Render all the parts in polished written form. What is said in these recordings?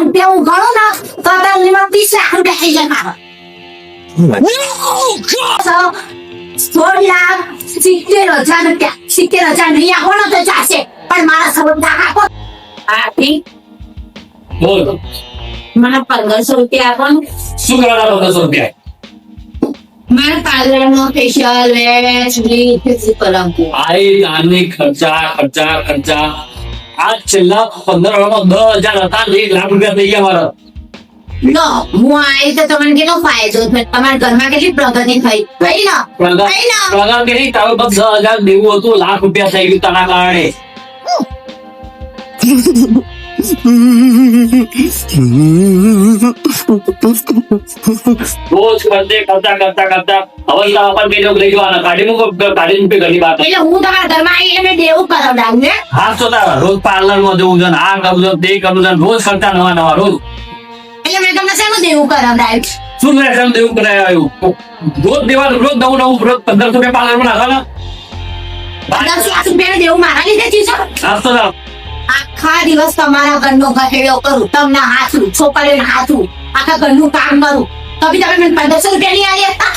રૂપિયા હું ગણું ને તો તમને 30 લાખ રૂપિયા થઈ જાય મારા. ₹16,70,000 રૂપિયા 70,000 નહીં આપો ને તો ચાલશે પણ મારા સંબંધ આપો. બોલ મને 1500 રૂપિયા આપો ને. શું કરવાના 1500 રૂપિયા? મારે પાર્લર નો ફેશિયલ વેક્સ બ્લીચ કરાવવું. આની ખર્ચા આ છેલ્લા 15 વર્ષમાં 10,000 હતા ને 1 લાખ રૂપિયા થઈ ગયા મારા. નો હું આવી તો તમને કેટલો ફાયદો થયો, તમારા ઘરમાં કેટલી પ્રગતિ થઈ થઈ ને પ્રગતિ નહીં, તારે બસ 10,000 દેવું હતું, લાખ રૂપિયા થઈ ગયું તારા કારણે. રોજ કરતા હવે તારા પર બે લોક લઈ જવાના, કાઢી મૂકો, કાઢી મૂકે ઘરની બહાર. એટલે હું તમારા ઘરમાં આવી એને દેવું કરાવડાવું ને. હા તો તારા રોજ પાર્લર માં જવું છે ને આ કરું છે તે કરું છે, રોજ ખર્ચા નવા રોજ. એટલે મેં તમને શેનું દેવું કરાવડાવ્યું? શું રેશન દેવું કરાયું? રોજ દેવાનું, રોજ નવું રોજ 1500 રૂપિયા પાર્લર માં નાખવાના. 15 લાખ રૂપિયા દેવું મારા લીધે છે સર. હા તો આખા દિવસ તમારા ઘરનો ઘટેડો કરું, તમને હાથું છોકરીને હાથું આખા ઘરનું કામ કરું તો બી તમે મને 1500 રૂપિયા નહીં આવી હતા.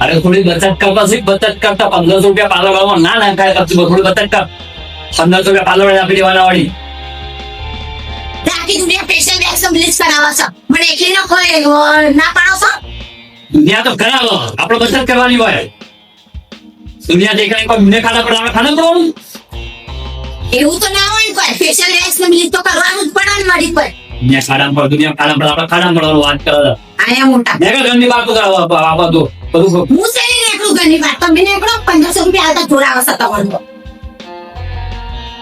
અરે થોડી બચત કરતા 1500 રૂપિયા પાર્લર વાળો ના નાખાય, થોડી બચત કર. 1500 રૂપિયા પાર્લર વાળા આપી દેવાના વાળી. આખી દુનિયા ફેશિયલ વેક્સ બ્લીચ કરાવો છો, મને એકલી કોઈ ના પાડો છો. દુનિયા તો કરાવો, આપણે બચત કરવાની હોય. દુનિયા દેખાય કોઈ મને ખાના પડે, આપણે ખાના પડવાનું. એવું તો ના હોય ને, કોઈ ફેશિયલ વેક્સ બ્લીચ તો કરવાનું જ પડે ને મારી પર. દુનિયા ખાના પડે, આપણે ખાના પડવાનું વાત કરે. આયા મોટા મેં ઘરની વાત કરાવો આ બધું હું શેની નીકળું ઘરની વાત, તમે નીકળો 1500 રૂપિયા આવતા જોડાવો છો તમારો.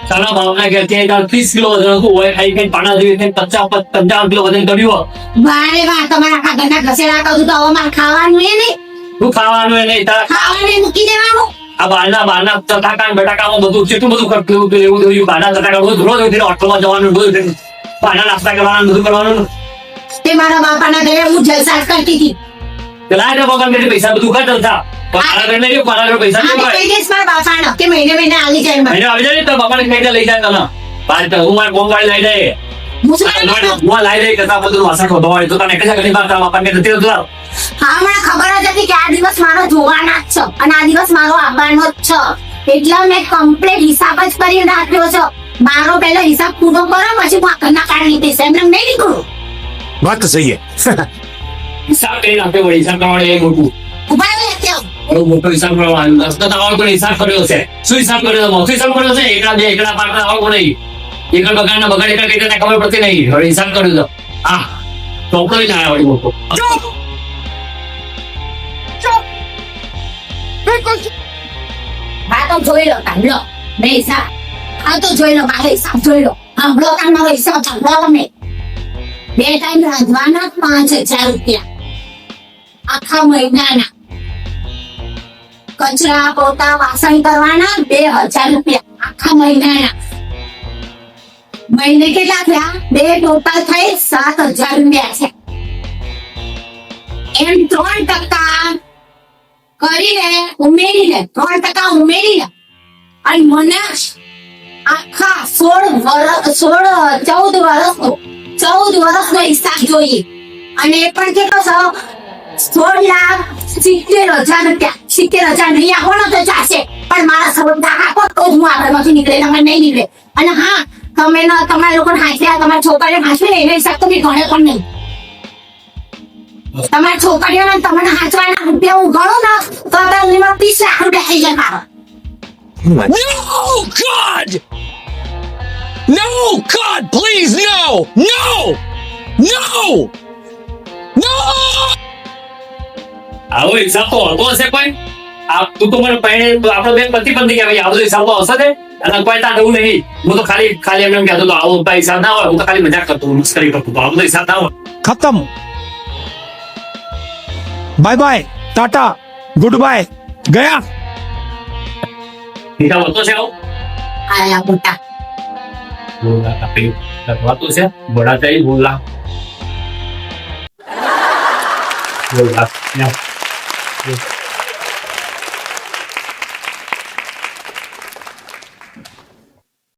તારા ભાવના કે 30 કિલો વજન હતું હોય, ખાઈ પાણા જેવી 50 કિલો વજન કર્યું. વારે વાહ, તમારા આખા ઘરના ઘસેડા કરું તો હવે મારે ખાવાનું એ નહીં. શું ખાવાનું એ નહીં તારા? ખાવાનું મૂકી દેવાનું. આ બારના ચટાકા બટાકામાં બધું કેટલું બધું ખર્ચું એવું થયું. બારના ચટાકા રોજ હોટલમાં જવાનું, બધું બારના નાસ્તા કરવાનું, બધું કરવાનું. તે મારા બાપાના ઘરે હું જલસા કરતી હતી. પેલા પગાર કેટલી પૈસા બધું ખર્ચ થતા. મારા ઘરે નહીં, મારા ઘરે પૈસા નહીં હોય. કઈ દેશ મારા બાપાનો કે મહિને આવી જાય મને. મહિને આવી જાય ને તો બાપાને કઈ લઈ જાય તને બહાર હું મારે બોમ્બ વાળી લઈ જાય હું લાઈ દઈ કરતા બધું વાસણ ખોતો હોય તો તને કશા ઘણી વાર બાપાને જતી હતું. હા, મને ખબર જ હતી કે આ દિવસ મારો જોવાના જ છે અને આ દિવસ મારો આવવાનો જ છે, એટલે મેં કમ્પ્લીટ હિસાબ જ કરી રાખ્યો છે. મારો પહેલો હિસાબ પૂરો કરો પછી હું આ ઘરના કારણે દઈશ, એમને નહીં નીકળું. વાત તો સહી હિસાબ કરી નાખ્યો વળી. હિસાબ કરવાનો એ મોટું ઉભા રહો અત્યારે. બહુ મોટો હિસાબ કરવાનો. રસ્તો તમારો કોઈ હિસાબ કર્યો છે? શું હિસાબ કર્યો? શું હિસાબ કર્યો છે? એકડા બે એકડા પાકડા આવો નહીં. એકડ બગાડના બગાડ એકડા કઈ ખબર પડતી નહીં. હવે હિસાબ કર્યો તો હા ચોપડો ના આવ્યો વળી મોટો. હા તો જોઈ લો તાન, લો મેં હિસાબ. હા તો જોઈ લો, મારો હિસાબ જોઈ લો. સાંભળો તાન મારો હિસાબ સાંભળો તમે. 2 ટાઈમ રાંધવાના 5,000 રૂપિયા આખા મહિનાના. કચરા પોતા વાસણ કરવાના 2,000 રૂપિયા આખા મહિનાના. મહિને કેટલા થયા? 2 ટોટલ થઈ 7,000 રૂપિયા છે. એમ 3% કરીને ઉમેરીને 3% ઉમેરીને અને મને આખા 14 વર્ષનો હિસાબ જોઈએ. અને એ પણ કેટલો છે? 16,70,000 રૂપિયા. 70,000 નહીં આપો ને તો ચાલશે પણ મારા સંબંધ આપો તો જ હું આગળમાંથી નીકળે, તમે નહીં નીકળે. અને હા, તમે તમારા લોકો હાંસ્યા, તમારા છોકરીઓ હાંસવી એનો હિસાબ તો બી ગણે પણ નહીં. તમારા છોકરીઓને તમને હાંચવાના રૂપિયા હું ગણું ને તો તમને 30 લાખ રૂપિયા થઈ જાય મારા. No, God! No, God, please, no! No! No! No! આવો હિસાબ તો હોતો હશે કોઈ? તું તો મને આપણો બેન પતિ બંધી કે ભાઈ આ બધો હિસાબ તો હશે ને? અને કોઈ ત્યાં જવું નહીં. હું તો ખાલી એમ કહેતો તો આવો હિસાબ ના હોય. હું તો ખાલી મજાક કરતો, મસ્કરી કરતો. આ બધો હિસાબ ના હોય. ખતમ. Bye bye, Tata, good bye, ગયા. હિસાબ હોતો છે આવો? આયા મોટા. બોલા કાપી લખવાતું છે. બડા ચાઈ બોલા બોલા.